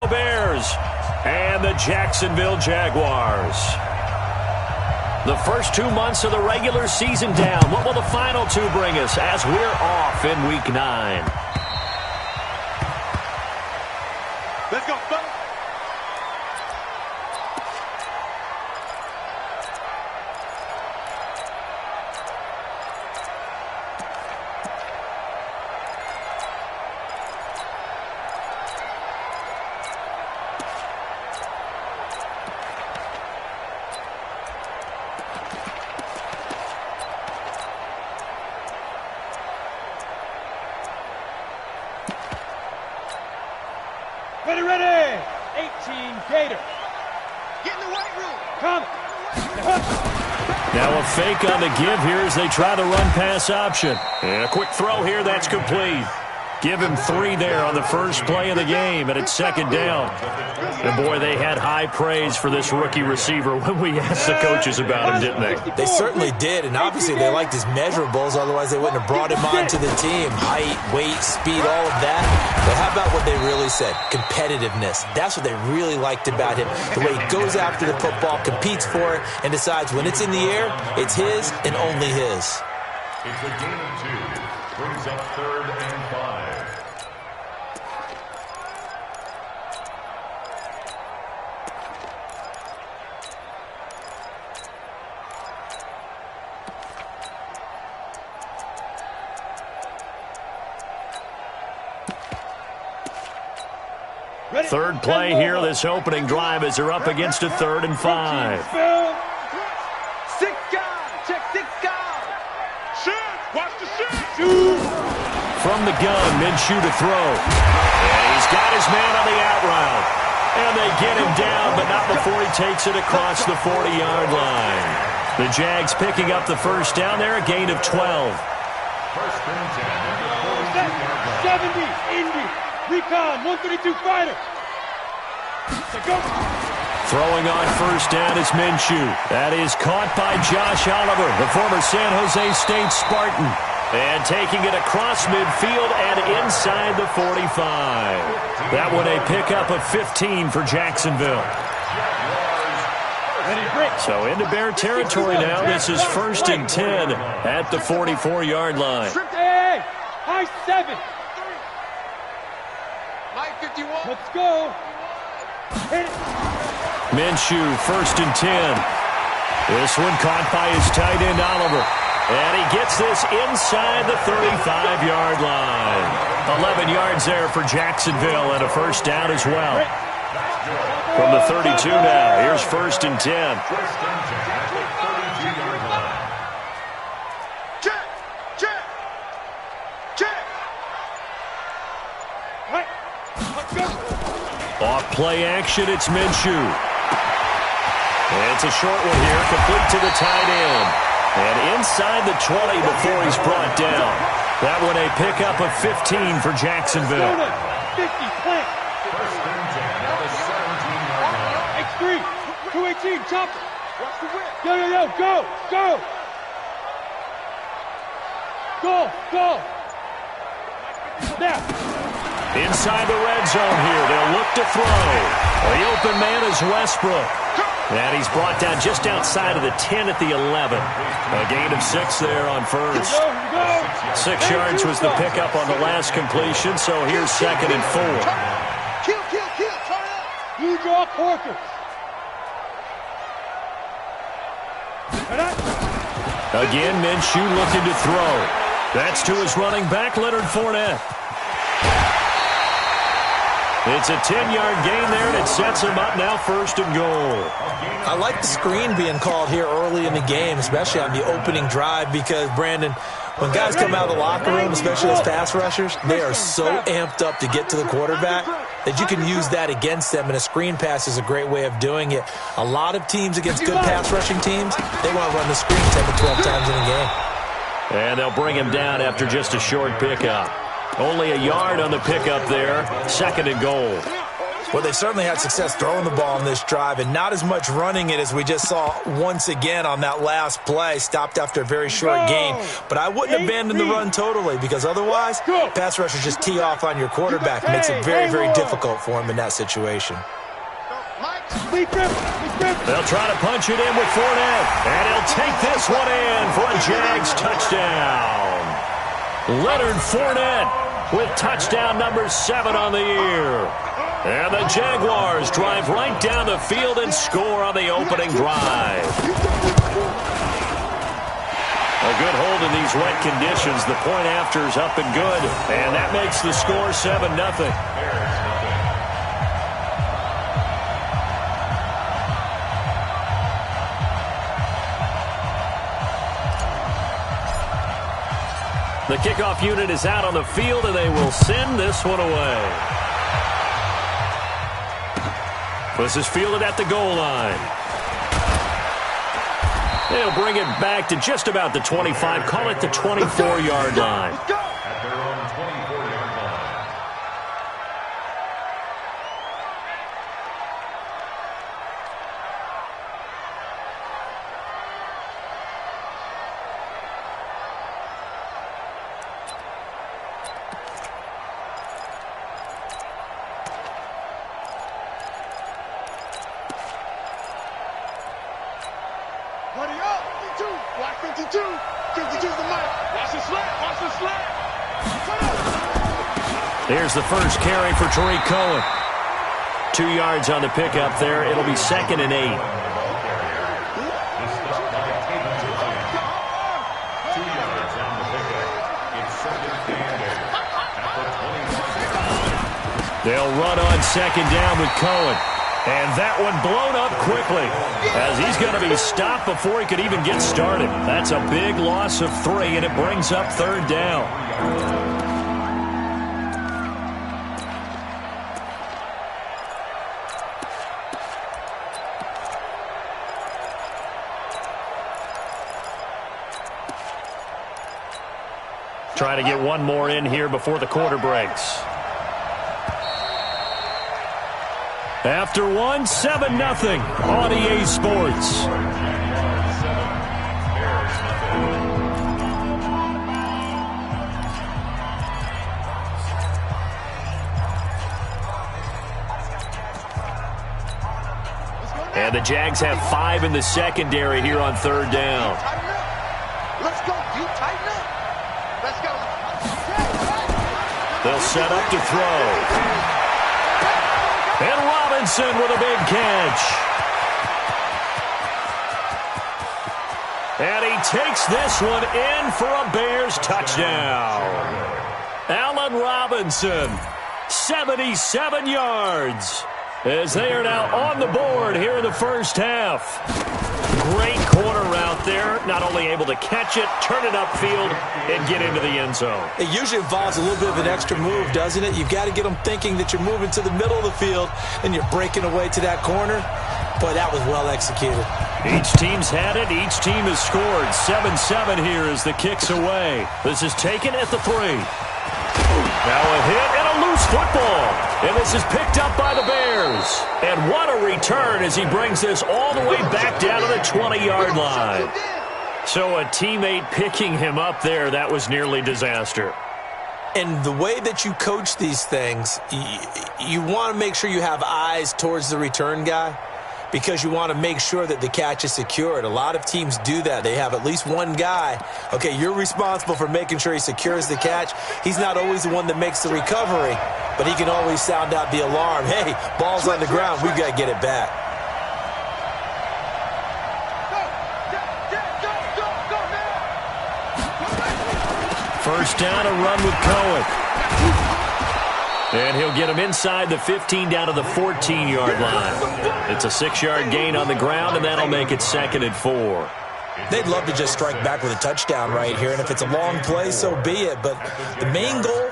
Bears and the Jacksonville Jaguars. The first 2 months of the regular season down. What will the final two bring us as we're off in Week 9? Let's go, fellas. Ready. 18 Gator. Get in the weight room. Come. Now a fake on the give here as they try the run-pass option. And a quick throw here, that's complete. Give him 3 there on the first play of the game, and it's second down. And boy, they had high praise for this rookie receiver when we asked the coaches about him, didn't they? They certainly did, and obviously they liked his measurables, otherwise they wouldn't have brought him on to the team. Height, weight, speed, all of that. But how about what they really said? Competitiveness. That's what they really liked about him. The way he goes after the football, competes for it, and decides when it's in the air, it's his and only his. It's a gain of 2. Brings up 3rd and 5. Third play here, this opening drive as they're up against a 3rd and 5. 6 guys. Check 6 guys. Shoot. Watch the shoot. From the gun, Minshew to throw. And he's got his man on the out route. And they get him down, but not before he takes it across the 40-yard line. The Jags picking up the first down there, a gain of 12. First and 10. 70, Indy. Recon, 132 fighter. Go. Throwing on first down is Minshew. That is caught by Josh Oliver, the former San Jose State Spartan. And taking it across midfield and inside the 45. That one a pickup of 15 for Jacksonville. So into Bear territory now. This is 1st and 10 at the 44-yard line. Hey, high 7. Let's go. Hit it. Minshew, 1st and 10. This one caught by his tight end, Oliver. And he gets this inside the 35-yard line. 11 yards there for Jacksonville and a first down as well. From the 32 now, here's 1st and 10. First and 10 at the 32-yard line. Check. Right. Let's go. Off play action, it's Minshew. It's a short one here, complete to the tight end. And inside the 20 before he's brought down. That one a pickup of 15 for Jacksonville. 50, plant. First and 10 at the 17-yard line. X3, 218, chopper. Watch the whip. Yo, go. Go. Now. Inside the red zone here, they'll look to throw. The open man is Westbrook. And he's brought down just outside of the 10 at the 11. A gain of 6 there on first. 6 yards was the pickup on the last completion, so here's 2nd and 4. Kill. Turn up. You draw Corker. Again, Minshew looking to throw. That's to his running back, Leonard Fournette. It's a 10-yard gain there, and it sets him up now 1st and goal. I like the screen being called here early in the game, especially on the opening drive, because, Brandon, when guys come out of the locker room, especially as pass rushers, they are so amped up to get to the quarterback that you can use that against them, and a screen pass is a great way of doing it. A lot of teams against good pass rushing teams, they want to run the screen 10 to 12 times in a game. And they'll bring him down after just a short pickup. Only a yard on the pickup there. 2nd and goal. Well, they've certainly had success throwing the ball in this drive and not as much running it as we just saw once again on that last play. Stopped after a very short gain. But I wouldn't abandon the run totally because otherwise, pass rushers just tee off on your quarterback. Makes it very, very difficult for him in that situation. They'll try to punch it in with Fournette. And he'll take this one in for a Jags touchdown. Leonard Fournette with touchdown number 7 on the year. And the Jaguars drive right down the field and score on the opening drive. A good hold in these wet conditions. The point after is up and good. And that makes the score 7-0. The kickoff unit is out on the field, and they will send this one away. This is fielded at the goal line. They'll bring it back to just about the 25. Call it the 24-yard line. At their own 24-yard line. Here's the first carry for Tariq Cohen. 2 yards on the pickup there. It'll be 2nd and 8. They'll run on 2nd down with Cohen. And that one blown up quickly as he's going to be stopped before he could even get started. That's a big loss of 3, and it brings up 3rd down. Trying to get one more in here before the quarter breaks. After one, 7-0 on EA Sports. And the Jags have 5 in the secondary here on 3rd down. Let's go. You tighten up. Let's go. They'll set up to throw. And Robinson with a big catch. And he takes this one in for a Bears touchdown. Allen Robinson, 77 yards, as they are now on the board here in the first half. Great corner route there. Not only able to catch it, turn it upfield, and get into the end zone. It usually involves a little bit of an extra move, doesn't it? You've got to get them thinking that you're moving to the middle of the field and you're breaking away to that corner. Boy, that was well executed. Each team's had it. Each team has scored. 7-7 here as the kick's away. This is taken at the 3. Now a hit and a loose football. And this is picked up by the Bears. And what a return as he brings this all the way back down to the 20-yard line. So a teammate picking him up there, that was nearly disaster. And the way that you coach these things, you want to make sure you have eyes towards the return guy because you want to make sure that the catch is secured. A lot of teams do that. They have at least one guy. Okay, you're responsible for making sure he secures the catch. He's not always the one that makes the recovery, but he can always sound out the alarm. Hey, ball's on the ground. We've got to get it back. First down, a run with Cohen. And he'll get him inside the 15 down to the 14-yard line. It's a 6-yard gain on the ground, and that'll make it 2nd and 4. They'd love to just strike back with a touchdown right here, and if it's a long play, so be it. But the main goal,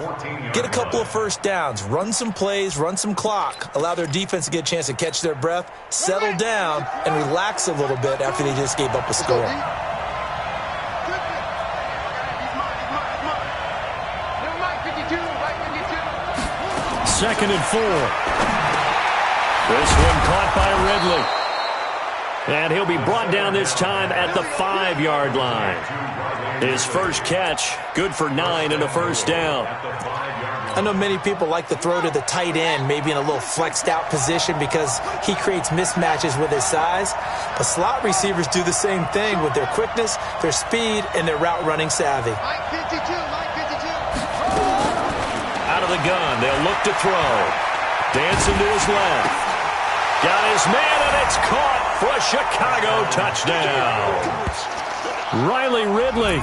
get a couple of first downs, run some plays, run some clock, allow their defense to get a chance to catch their breath, settle down, and relax a little bit after they just gave up a score. 2nd and 4. This one caught by Ridley. And he'll be brought down this time at the 5-yard line. His first catch, good for 9 and a first down. I know many people like to throw to the tight end, maybe in a little flexed out position because he creates mismatches with his size. But slot receivers do the same thing with their quickness, their speed, and their route running savvy. Mike 52, Mike 52. Out of the gun, they'll look to throw. Dancing to his left. Got his man, and it's caught for a Chicago touchdown. Riley Ridley,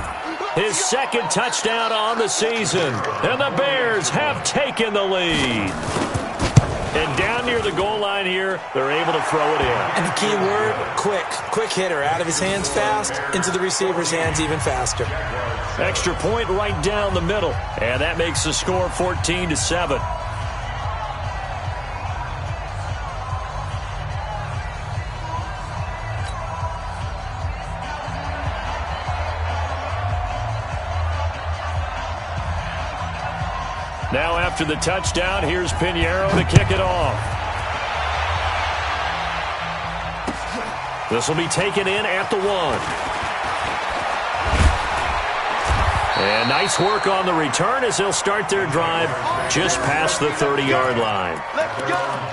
his second touchdown on the season. And the Bears have taken the lead. And down near the goal line here, they're able to throw it in. And the key word, quick. Quick hitter. Out of his hands fast, into the receiver's hands even faster. Extra point right down the middle. And that makes the score 14-7. Now after the touchdown, here's Pinheiro to kick it off. This will be taken in at the 1. And nice work on the return as they'll start their drive just past the 30-yard line. Let's go.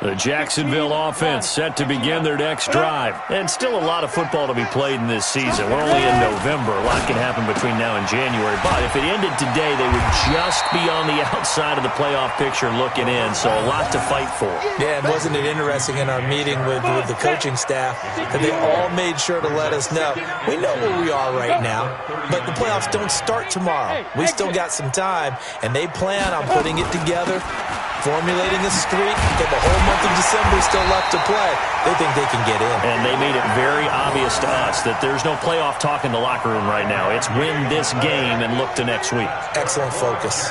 The Jacksonville offense set to begin their next drive. And still a lot of football to be played in this season. We're only in November. A lot can happen between now and January. But if it ended today, they would just be on the outside of the playoff picture looking in. So a lot to fight for. Yeah, and wasn't it interesting in our meeting with the coaching staff that they all made sure to let us know, we know where we are right now, but the playoffs don't start tomorrow. We still got some time, and they plan on putting it together, formulating a streak. Get the whole month of December still left to play. They think they can get in. And they made it very obvious to us that there's no playoff talk in the locker room right now. It's win this game and look to next week. Excellent focus.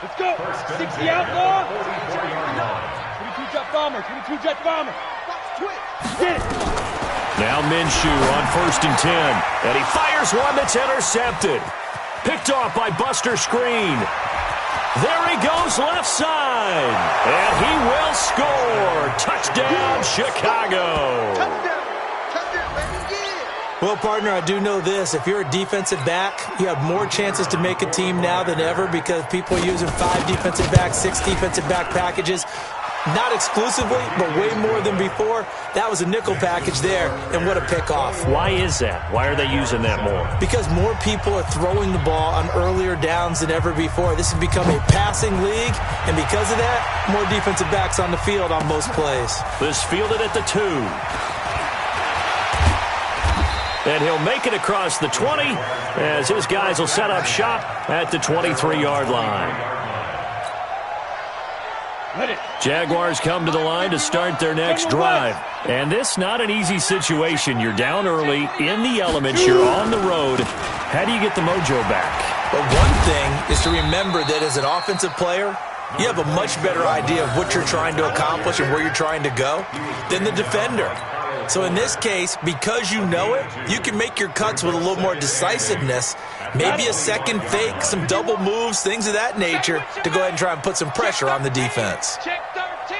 Let's go. 60 outlaw. 22 jet bomber. 22 jet bomber. Get it. Now Minshew on 1st and 10. And he fires one that's intercepted. Picked off by Buster Screen. There he goes left side. And he will score. Touchdown, Chicago. Touchdown, baby, yeah. Well, partner, I do know this. If you're a defensive back, you have more chances to make a team now than ever because people are using 5 defensive backs, 6 defensive back packages. Not exclusively, but way more than before. That was a nickel package there, and what a pickoff. Why is that? Why are they using that more? Because more people are throwing the ball on earlier downs than ever before. This has become a passing league, and because of that, more defensive backs on the field on most plays. This fielded at the 2. And he'll make it across the 20 as his guys will set up shop at the 23-yard line. Jaguars come to the line to start their next drive. And this not an easy situation. You're down early, in the elements, you're on the road. How do you get the mojo back? But one thing is to remember that as an offensive player, you have a much better idea of what you're trying to accomplish and where you're trying to go than the defender. So in this case, because you know it, you can make your cuts with a little more decisiveness, maybe a second fake, some double moves, things of that nature, to go ahead and try and put some pressure on the defense. Check 13.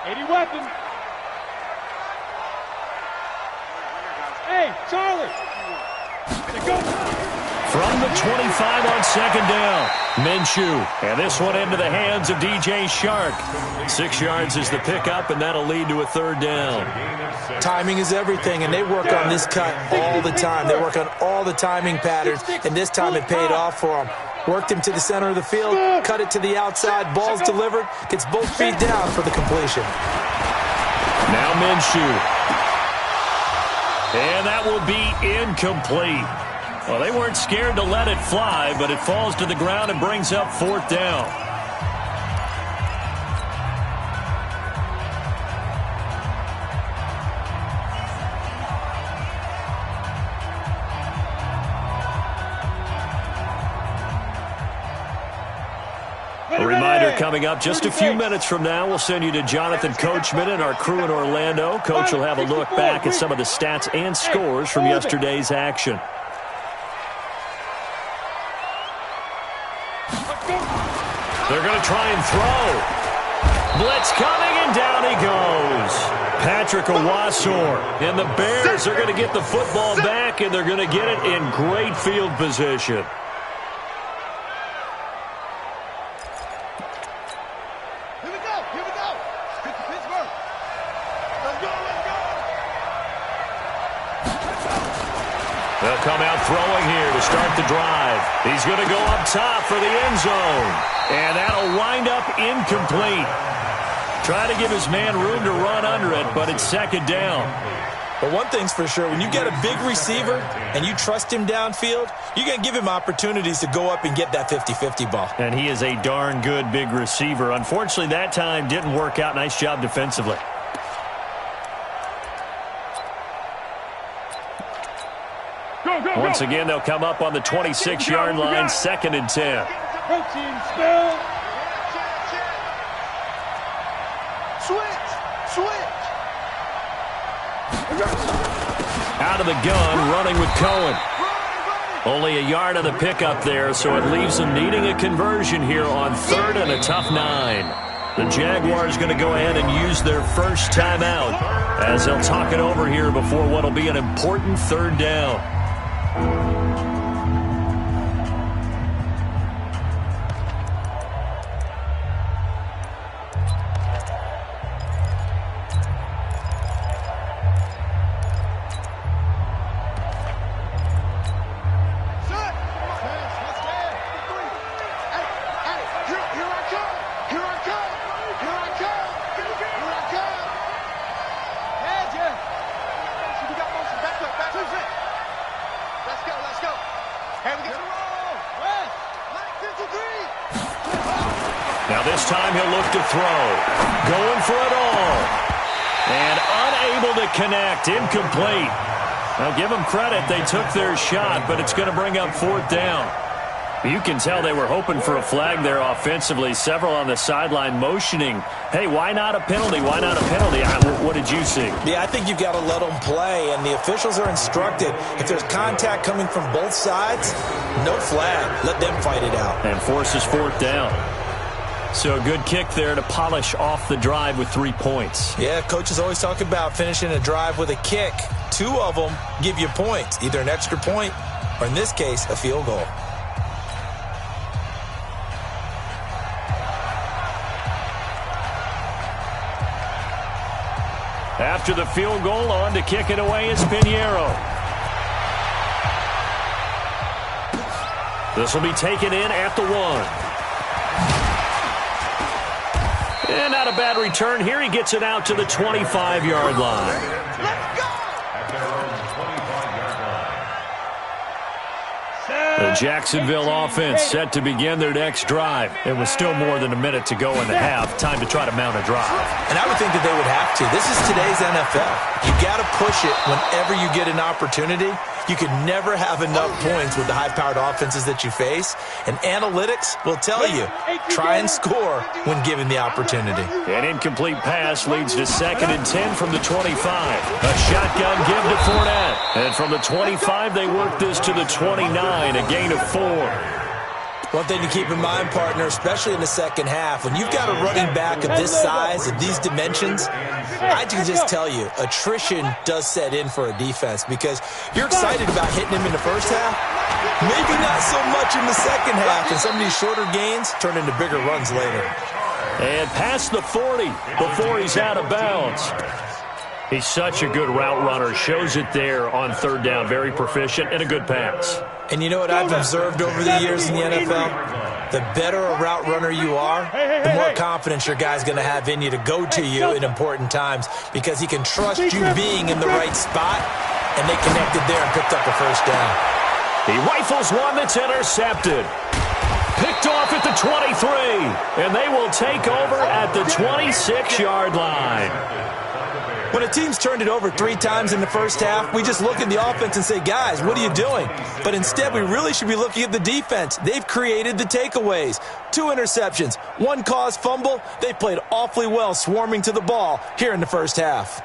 80 weapon. Hey, Charlie. Gonna go. From the 25 on 2nd down, Minshew. And this one into the hands of DJ Shark. 6 yards is the pickup, and that'll lead to a 3rd down. Timing is everything, and they work on this cut all the time. They work on all the timing patterns, and this time it paid off for them. Worked him to the center of the field, cut it to the outside, ball's delivered, gets both feet down for the completion. Now Minshew. And that will be incomplete. Well, they weren't scared to let it fly, but it falls to the ground and brings up 4th down. A reminder coming up just a few minutes from now. We'll send you to Jonathan Coachman and our crew in Orlando. Coach will have a look back at some of the stats and scores from yesterday's action. They're going to try and throw. Blitz coming, and down he goes. Patrick Owasor. And the Bears are going to get the football back, and they're going to get it in great field position. Here we go. Here we go. Stick to Pittsburgh. Let's go. Let's go. They'll come out throwing here to start the drive. He's going to go up top for the end zone. And that'll wind up incomplete. Try to give his man room to run under it, but it's second down. But one thing's for sure, when you get a big receiver and you trust him downfield, you're going to give him opportunities to go up and get that 50-50 ball. And he is a darn good big receiver. Unfortunately, that time didn't work out. Nice job defensively. Once again, they'll come up on the 26-yard line, 2nd and 10. Protein spell. Switch. Out of the gun, running with Cohen. Only a yard of the pickup there, so it leaves them needing a conversion here on 3rd and a tough 9. The Jaguars going to go ahead and use their first timeout as they'll talk it over here before what will be an important 3rd down. Now this time he'll look to throw. Going for it all. And unable to connect. Incomplete. Now give them credit. They took their shot, but it's going to bring up 4th down. You can tell they were hoping for a flag there offensively. Several on the sideline motioning, hey, why not a penalty? Why not a penalty? What did you see? Yeah, I think you've got to let them play, and the officials are instructed. If there's contact coming from both sides, no flag. Let them fight it out. And forces 4th down. So a good kick there to polish off the drive with 3 points. Yeah, coaches always talk about finishing a drive with a kick. 2 of them give you points, either an extra point or, in this case, a field goal. After the field goal, on to kick it away is Pinheiro. This will be taken in at the 1. And not a bad return here. He gets it out to the 25-yard line. Let's go. The Jacksonville offense set to begin their next drive. It was still more than a minute to go in the half. Time to try to mount a drive. And I would think that they would have to. This is today's NFL. You got to push it whenever you get an opportunity. You can never have enough points with the high-powered offenses that you face. And analytics will tell you, try and score when given the opportunity. An incomplete pass leads to 2nd and 10 from the 25. A shotgun give to Fournette. And from the 25, they work this to the 29, a gain of 4. One thing to keep in mind, partner, especially in the second half, when you've got a running back of this size, of these dimensions, I can just tell you, attrition does set in for a defense because you're excited about hitting him in the first half, maybe not so much in the second half, and some of these shorter gains turn into bigger runs later. And past the 40 before he's out of bounds. He's such a good route runner. Shows it there on 3rd down. Very proficient and a good pass. And you know what I've observed over the years in the NFL? The better a route runner you are, the more confidence your guy's going to have in you to go to you in important times because he can trust you being in the right spot, and they connected there and picked up a first down. He rifles one that's intercepted. Picked off at the 23, and they will take over at the 26-yard line. When a team's turned it over 3 times in the first half, we just look at the offense and say, guys, what are you doing? But instead, we really should be looking at the defense. They've created the takeaways. 2 interceptions, 1 caused fumble. They played awfully well swarming to the ball here in the first half.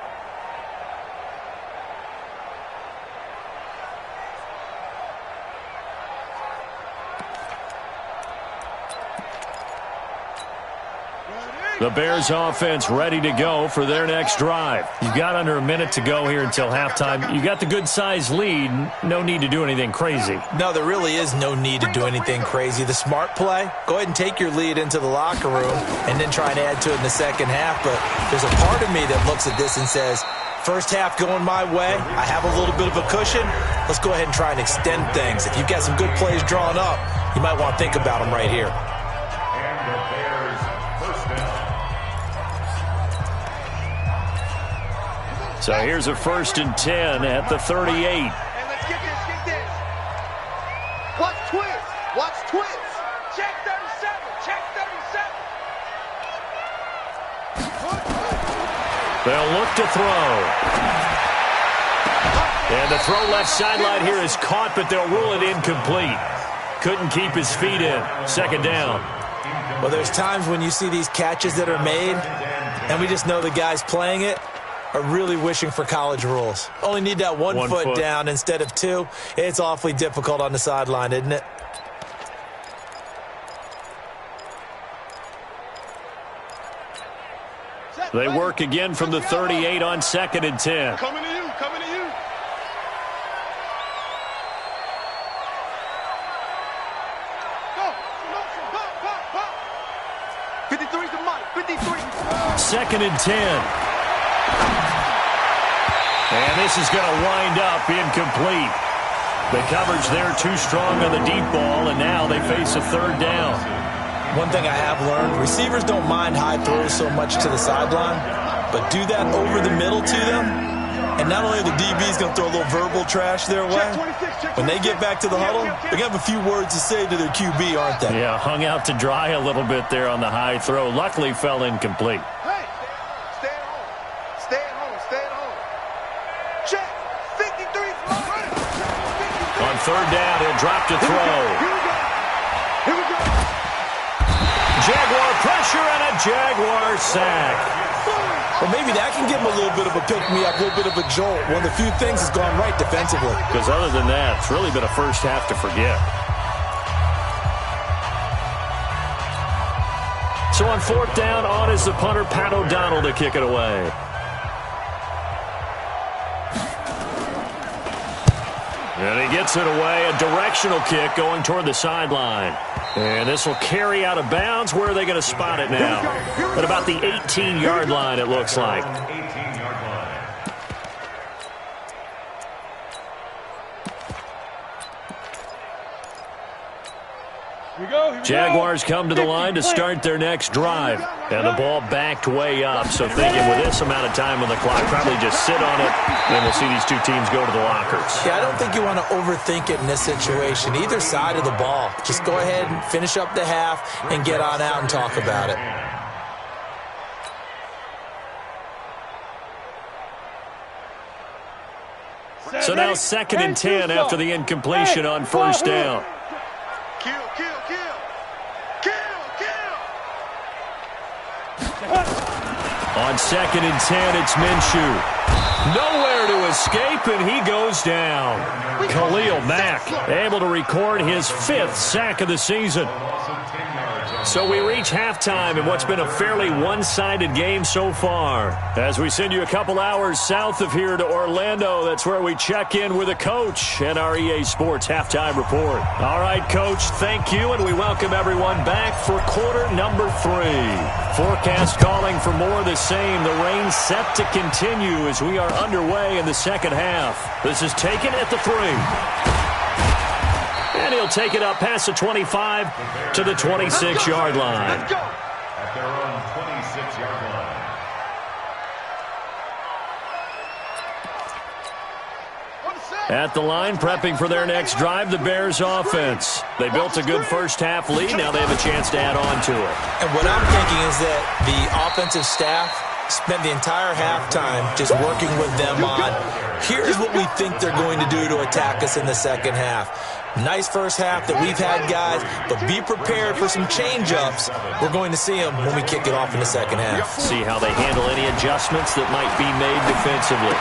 The Bears offense ready to go for their next drive. You've got under a minute to go here until halftime. You got the good-sized lead. No need to do anything crazy. No, there really is no need to do anything crazy. The smart play, go ahead and take your lead into the locker room and then try and add to it in the second half. But there's a part of me that looks at this and says, first half going my way, I have a little bit of a cushion. Let's go ahead and try and extend things. If you've got some good plays drawn up, you might want to think about them right here. So here's a 1st and 10 at the 38. Hey, let's get this. Watch twist. Check 37. They'll look to throw. And the throw left sideline here is caught, but they'll rule it incomplete. Couldn't keep his feet in. 2nd down. Well, there's times when you see these catches that are made, and we just know the guys playing it are really wishing for college rules. Only need that one foot down instead of 2. It's awfully difficult on the sideline, isn't it? They work again from the 38 on 2nd and 10. Coming to you. Go. 53's the mic. 53. 2nd and 10. And this is going to wind up incomplete. The coverage there too strong on the deep ball, and now they face a 3rd down. One thing I have learned, receivers don't mind high throws so much to the sideline, but do that over the middle to them, and not only are the DBs going to throw a little verbal trash their way, when they get back to the huddle, they're going to have a few words to say to their QB, aren't they? Yeah, hung out to dry a little bit there on the high throw. Luckily fell incomplete. On 3rd down, he'll drop to throw. Here we go. Jaguar pressure and a Jaguar sack. Well, maybe that can give them a little bit of a pick-me-up, a little bit of a jolt. One of the few things has gone right defensively. Because other than that, it's really been a first half to forget. So on 4th down, on is the punter, Pat O'Donnell, to kick it away. And he gets it away, a directional kick going toward the sideline. And this will carry out of bounds. Where are they going to spot it now? At about the 18-yard line, it looks like. Jaguars come to the line to start their next drive. And the ball backed way up. So thinking with this amount of time on the clock, probably just sit on it, and we'll see these two teams go to the lockers. Yeah, I don't think you want to overthink it in this situation. Either side of the ball. Just go ahead and finish up the half and get on out and talk about it. So now 2nd and 10 after the incompletion on 1st down. Kill. On 2nd and 10, it's Minshew. Nowhere to escape, and he goes down. Khalil Mack able to record his 5th sack of the season. So we reach halftime in what's been a fairly one-sided game so far. As we send you a couple hours south of here to Orlando, that's where we check in with a coach and our EA Sports Halftime Report. All right, Coach, thank you, and we welcome everyone back for quarter number 3. Forecast calling for more of the same. The rain set to continue as we are underway in the second half. This is taken at the 3. And he'll take it up past the 25 to the 26-yard line. Let's go. At their own 26-yard line. At the line, prepping for their next drive, the Bears offense. They built a good first-half lead. Now they have a chance to add on to it. And what I'm thinking is that the offensive staff Spent the entire halftime just working with them on, here's what we think they're going to do to attack us in the second half. Nice first half that we've had, guys, but be prepared for some change-ups. We're going to see them when we kick it off in the second half. See how they handle any adjustments that might be made defensively.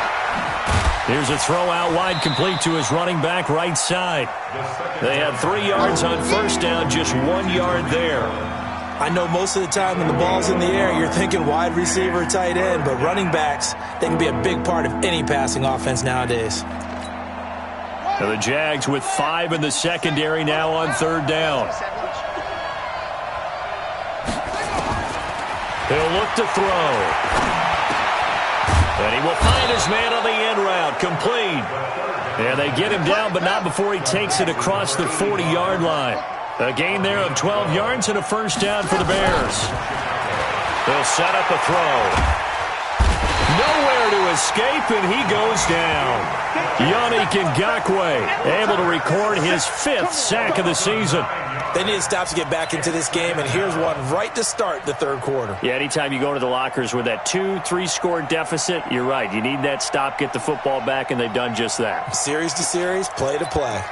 Here's a throw out wide, complete to his running back right side. They had 3 yards on first down, just 1 yard there. I know most of the time when the ball's in the air, you're thinking wide receiver, tight end, but running backs, they can be a big part of any passing offense nowadays. And the Jags with 5 in the secondary now on third down. He'll look to throw. And he will find his man on the end route, complete. And they get him down, but not before he takes it across the 40-yard line. A gain there of 12 yards and a first down for the Bears. They'll set up a throw. Nowhere to escape, and he goes down. Yannick Ngakoue able to record his 5th sack of the season. They need to stop to get back into this game, and here's one right to start the third quarter. Yeah, anytime you go to the lockers with that 2-3 score deficit, you're right. You need that stop, get the football back, and they've done just that. Series to series, play to play.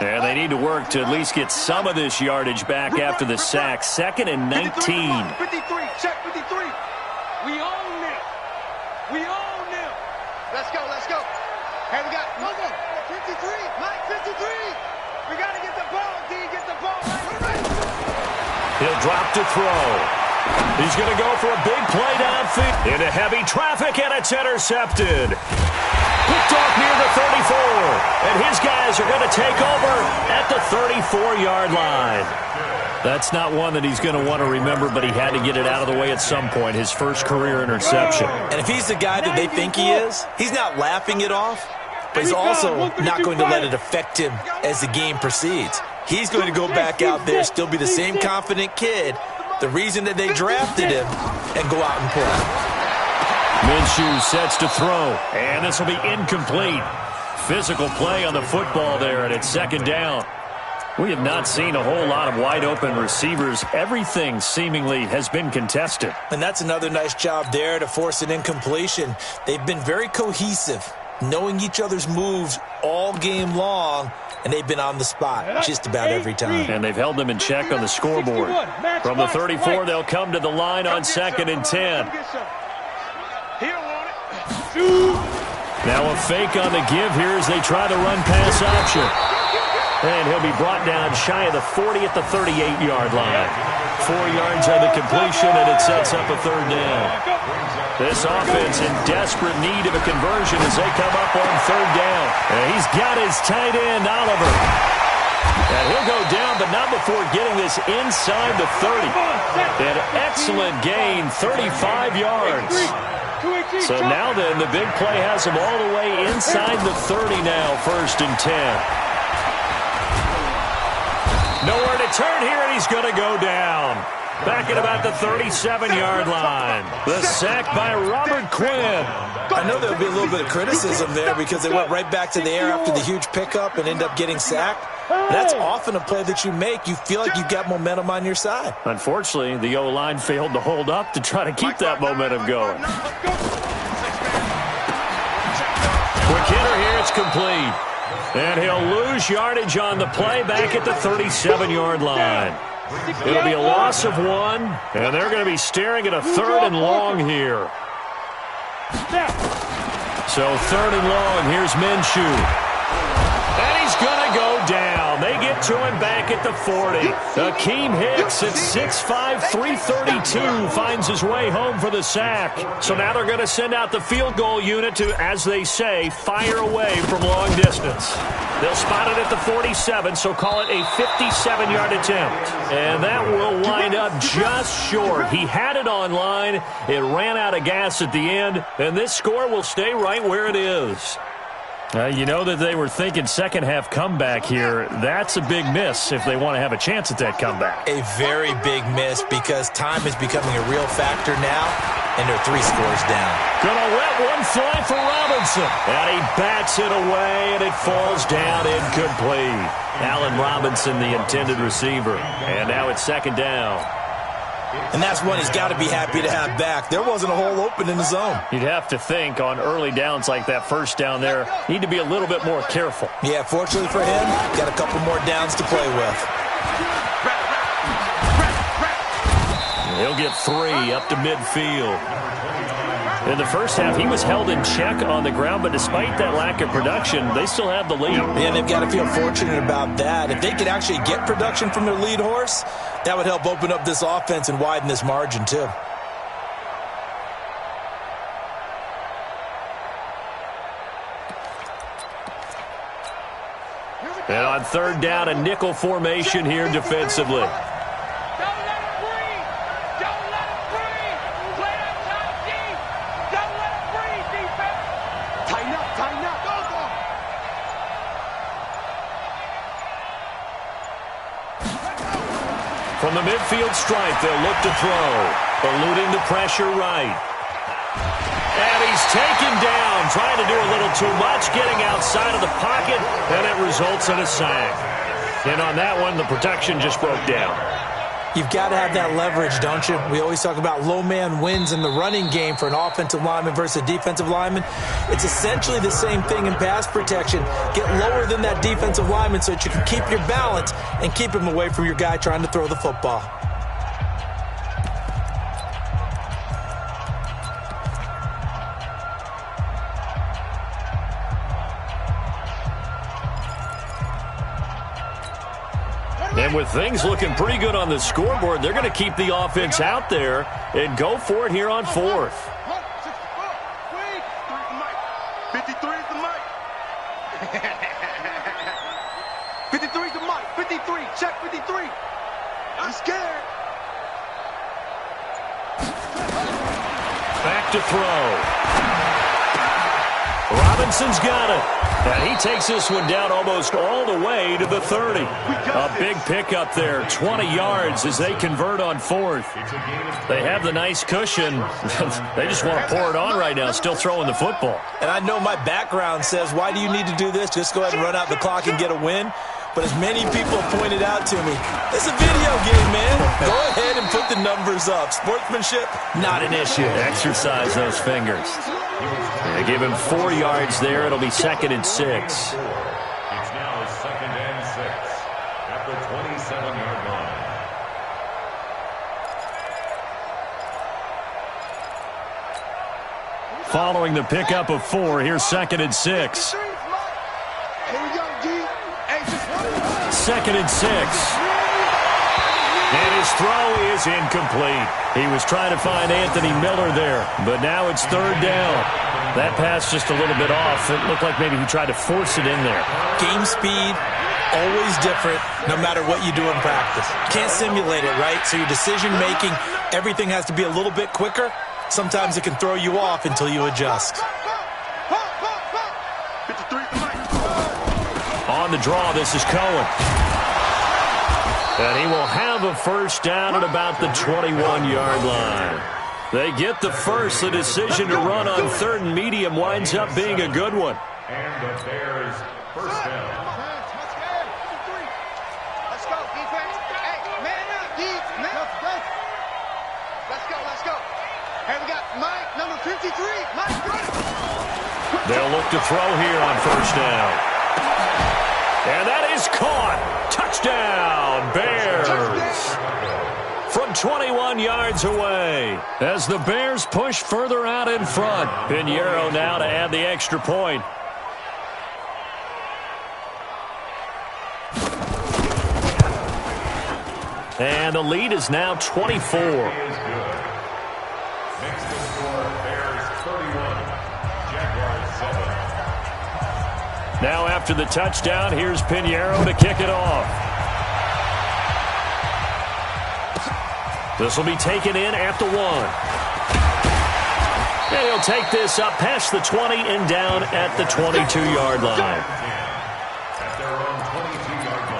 And they need to work to at least get some of this yardage back after the sack. 2nd and 19. 53, check 53. We own them. We own them. Let's go, let's go. Hey, we got 53, Mike, 53. We got to get the ball, D, get the ball. He'll drop to throw. He's going to go for a big play downfield. Into heavy traffic, and it's intercepted. Picked off near the 34. And his guys are going to take over at the 34-yard line. That's not one that he's going to want to remember, but he had to get it out of the way at some point, his first career interception. And if he's the guy that they think he is, he's not laughing it off, but he's also not going to let it affect him as the game proceeds. He's going to go back out there, still be the same confident kid, the reason that they drafted him, and go out and play. Minshew sets to throw, and this will be incomplete. Physical play on the football there, and it's second down. We have not seen a whole lot of wide-open receivers. Everything seemingly has been contested. And that's another nice job there to force an incompletion. They've been very cohesive, knowing each other's moves all game long, and they've been on the spot just about every time. And they've held them in check on the scoreboard. From the 34, they'll come to the line on 2nd and 10. Now a fake on the give here as they try the run-pass option. And he'll be brought down shy of the 40 at the 38-yard line. 4 yards on the completion, and it sets up a third down. This offense in desperate need of a conversion as they come up on third down. And he's got his tight end, Oliver. And he'll go down, but not before getting this inside the 30. An excellent gain, 35 yards. So now then, the big play has him all the way inside the 30 now, 1st and 10. Nowhere to turn here, and he's going to go down. Back at about the 37-yard line. The sack by Robert Quinn. I know there'll be a little bit of criticism there because they went right back to the air after the huge pickup and end up getting sacked. That's often a play that you make. You feel like you've got momentum on your side. Unfortunately, the O-line failed to hold up to try to keep that momentum going. Quick hitter here, it's complete. And he'll lose yardage on the play back at the 37-yard line. It'll be a loss of 1, and they're going to be staring at a 3rd and long here. So 3rd and long, here's Minshew. And he's going to go down. They get to him back at the 40. Akeem Hicks at 6'5", 332 finds his way home for the sack. So now they're going to send out the field goal unit to, as they say, fire away from long distance. They'll spot it at the 47, so call it a 57-yard attempt. And that will wind up just short. He had it on line. It ran out of gas at the end, and this score will stay right where it is. You know that they were thinking second-half comeback here. That's a big miss if they want to have a chance at that comeback. A very big miss because time is becoming a real factor now, and they're 3 scores down. Gonna let one fly for Robinson. And he bats it away, and it falls down incomplete. Allen Robinson, the intended receiver. And now it's second down. And that's one he's got to be happy to have back. There wasn't a hole open in the zone. You'd have to think on early downs like that first down there, need to be a little bit more careful. Yeah, fortunately for him, got a couple more downs to play with. He'll get 3 up to midfield. In the first half, he was held in check on the ground, but despite that lack of production, they still have the lead. And they've got to feel fortunate about that. If they could actually get production from their lead horse, that would help open up this offense and widen this margin too. And on third down, a nickel formation here defensively. From the midfield stripe, they'll look to throw. Eluding the pressure right. And he's taken down, trying to do a little too much, getting outside of the pocket, and it results in a sack. And on that one, the protection just broke down. You've got to have that leverage, don't you? We always talk about low man wins in the running game for an offensive lineman versus a defensive lineman. It's essentially the same thing in pass protection. Get lower than that defensive lineman so that you can keep your balance and keep him away from your guy trying to throw the football. And with things looking pretty good on the scoreboard, they're going to keep the offense out there and go for it here on fourth. 53 is the mic. 53 is the mic. 53. Check 53. I'm scared. Back to throw. Robinson's got it. And he takes this one down almost all the way to the 30. A big pickup there, 20 yards as they convert on fourth. They have the nice cushion. They just want to pour it on right now, still throwing the football. And I know my background says, why do you need to do this? Just go ahead and run out the clock and get a win. But as many people have pointed out to me, it's a video game, man. Go ahead and put the numbers up. Sportsmanship, not an issue. Exercise those fingers. They give him 4 yards there. It'll be 2nd and 6. It's now 2nd and 6 at the 27-yard line. Following the pickup of 4, here's 2nd and 6. Here we go, D. 2nd and 6. And his throw is incomplete. He was trying to find Anthony Miller there, but now it's 3rd down. That pass just a little bit off. It looked like maybe he tried to force it in there. Game speed, always different, no matter what you do in practice. Can't simulate it, right? So your decision-making, everything has to be a little bit quicker. Sometimes it can throw you off until you adjust. On the draw, this is Cohen. And he will have a first down at about the 21-yard line. They get the first. The decision to run on 3rd and medium winds up being a good one. And the Bears first down. Let's go, defense. Hey, man up, D. Man up. Let's go. Hey, we got Mike, number 53. Mike, good. They'll look to throw here on first down. And that is caught. Touchdown, Bears. From 21 yards away. As the Bears push further out in front. Pinheiro now to add the extra point. And the lead is now 24. Next to score, Bears 31, Jaguars 7. Now after the touchdown, here's Pinheiro to kick it off. This will be taken in at the 1. And he'll take this up past the 20 and down at the 22-yard line. At their own 22-yard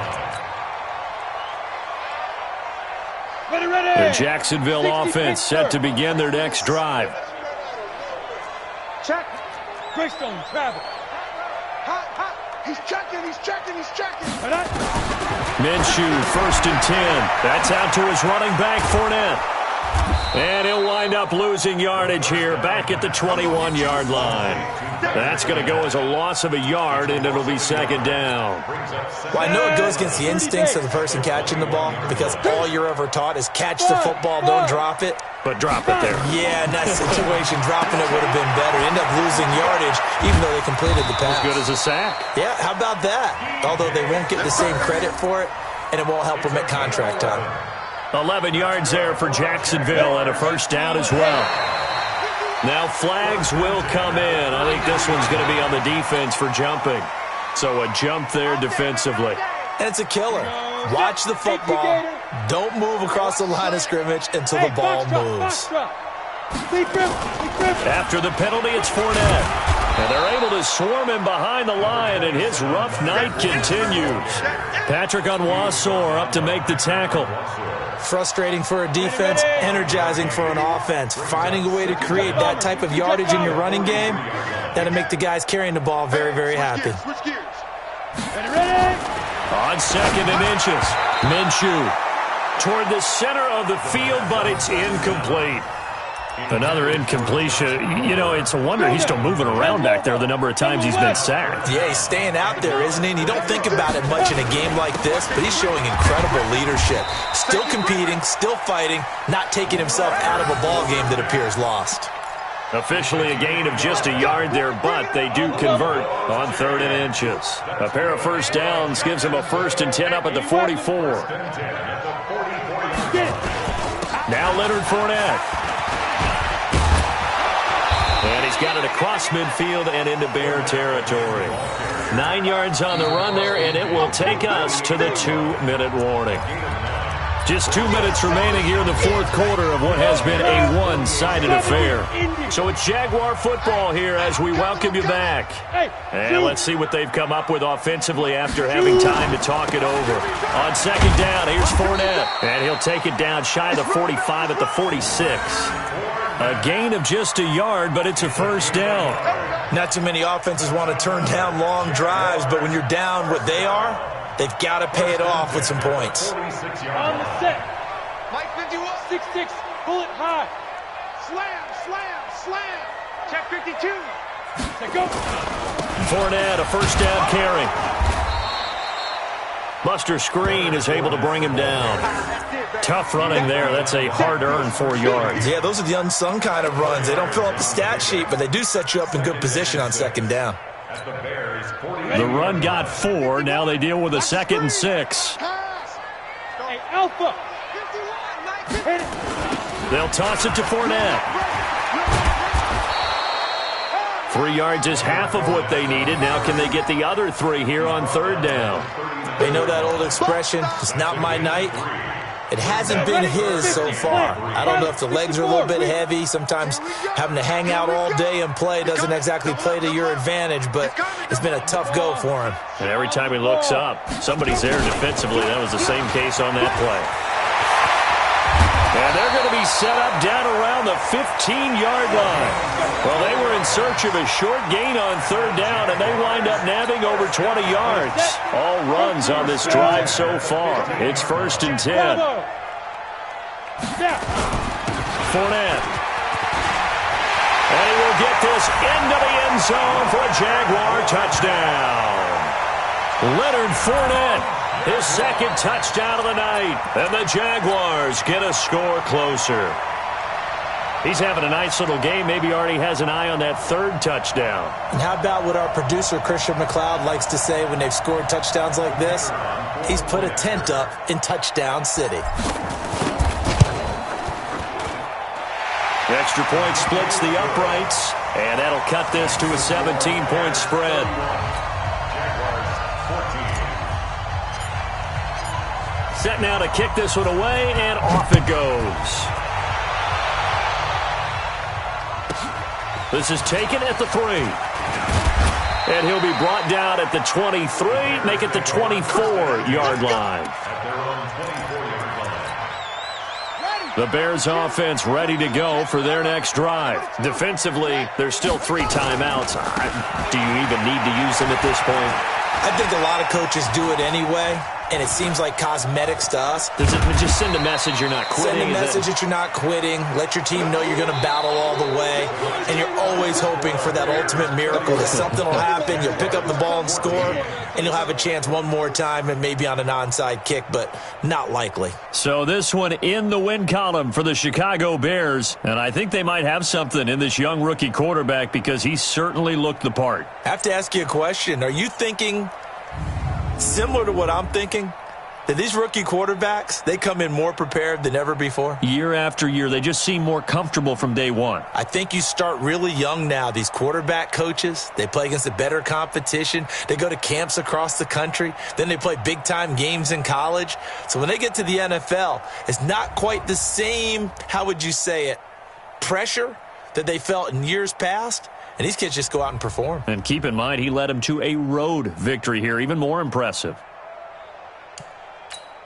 line. The Jacksonville offense set to begin their next drive. Check. Greystone, travel. Hot. He's checking. Minshew, 1st and 10. That's out to his running back, Fournette. And he'll wind up losing yardage here back at the 21-yard line. That's going to go as a loss of a yard, and it'll be second down. Well, I know it goes against the instincts of the person catching the ball because all you're ever taught is catch the football, don't drop it. But drop it there. Yeah, in that situation, dropping it would have been better. End up losing yardage, even though they completed the pass. As good as a sack. Yeah, how about that? Although they won't get the same credit for it, and it won't help them at contract time. 11 yards there for Jacksonville and a first down as well. Now flags will come in. I think this one's going to be on the defense for jumping. So a jump there defensively. And it's a killer. Watch the football. Don't move across the line of scrimmage until the ball moves. After the penalty, it's Fournette. And they're able to swarm him behind the line, and his rough night continues. Patrick Onwuasor up to make the tackle. Frustrating for a defense, energizing for an offense. Finding a way to create that type of yardage in your running game, that'll make the guys carrying the ball very, very happy. On second and inches, Minshew toward the center of the field, but it's incomplete. Another incompletion. You know, it's a wonder he's still moving around back there the number of times he's been sacked. Yeah, he's staying out there, isn't he? And you don't think about it much in a game like this, but he's showing incredible leadership. Still competing, still fighting, not taking himself out of a ball game that appears lost. Officially a gain of just a yard there, but they do convert on third and inches. A pair of first downs gives him a 1st and 10 up at the 44. Now Leonard Fournette. And he's got it across midfield and into Bear territory. 9 yards on the run there, and it will take us to the 2-minute warning. Just 2 minutes remaining here in the fourth quarter of what has been a one-sided affair. So it's Jaguar football here as we welcome you back. And let's see what they've come up with offensively after having time to talk it over. On second down, here's Fournette. And he'll take it down shy of the 45 at the 46. A gain of just a yard, but it's a first down. Not too many offenses want to turn down long drives, but when you're down what they are, they've got to pay it off with some points. On the set. Mike 51. 6-6. Bullet high. Slam, slam, slam. Check 52. Set go. Fournette, a first down carry. Buster Screen is able to bring him down. Tough running there. That's a hard-earned 4 yards. Yeah, those are the unsung kind of runs. They don't fill up the stat sheet, but they do set you up in good position on second down. The run got 4. Now they deal with a 2nd and 6. Hey, Alpha. They'll toss it to Fournette. 3 yards is half of what they needed. Now can they get the other 3 here on third down? They know that old expression, it's not my night. It hasn't been his so far. I don't know if the legs are a little bit heavy. Sometimes having to hang out all day and play doesn't exactly play to your advantage, but it's been a tough go for him. And every time he looks up, somebody's there defensively. That was the same case on that play. And they're going to be set up down around the 15-yard line. Well, they were in search of a short gain on third down, and they wind up nabbing over 20 yards. All runs on this drive so far. It's 1st and 10. Fournette. And he will get this into the end zone for a Jaguar touchdown. Leonard Fournette. His 2nd touchdown of the night. And the Jaguars get a score closer. He's having a nice little game. Maybe already has an eye on that 3rd touchdown. And how about what our producer, Christian McLeod, likes to say when they've scored touchdowns like this? He's put a tent up in Touchdown City. Extra point splits the uprights. And that'll cut this to a 17-point spread. Set now to kick this one away, and off it goes. This is taken at the 3. And he'll be brought down at the 23, make it the 24-yard line. The Bears offense ready to go for their next drive. Defensively, there's still 3 timeouts. Do you even need to use them at this point? I think a lot of coaches do it anyway. and it seems like cosmetics to us. Does it just send a message you're not quitting? Send a message that you're not quitting. Let your team know you're going to battle all the way. And you're always hoping for that ultimate miracle that something will happen. You'll pick up the ball and score, and you'll have a chance one more time and maybe on an onside kick, but not likely. So this one in the win column for the Chicago Bears. And I think they might have something in this young rookie quarterback because he certainly looked the part. I have to ask you a question. Are you thinking similar to what I'm thinking? That these rookie quarterbacks, they come in more prepared than ever before? Year after year, they just seem more comfortable from day one. I think you start really young now. These quarterback coaches, they play against a better competition. They go to camps across the country. Then they play big-time games in college. So when they get to the NFL, it's not quite the same, how would you say it, pressure that they felt in years past. And these kids just go out and perform. And keep in mind, he led them to a road victory here, even more impressive.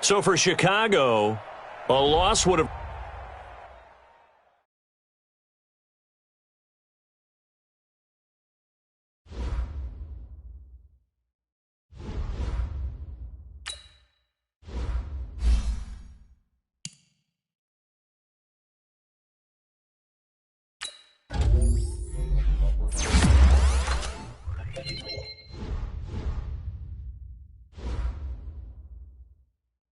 So for Chicago, a loss would have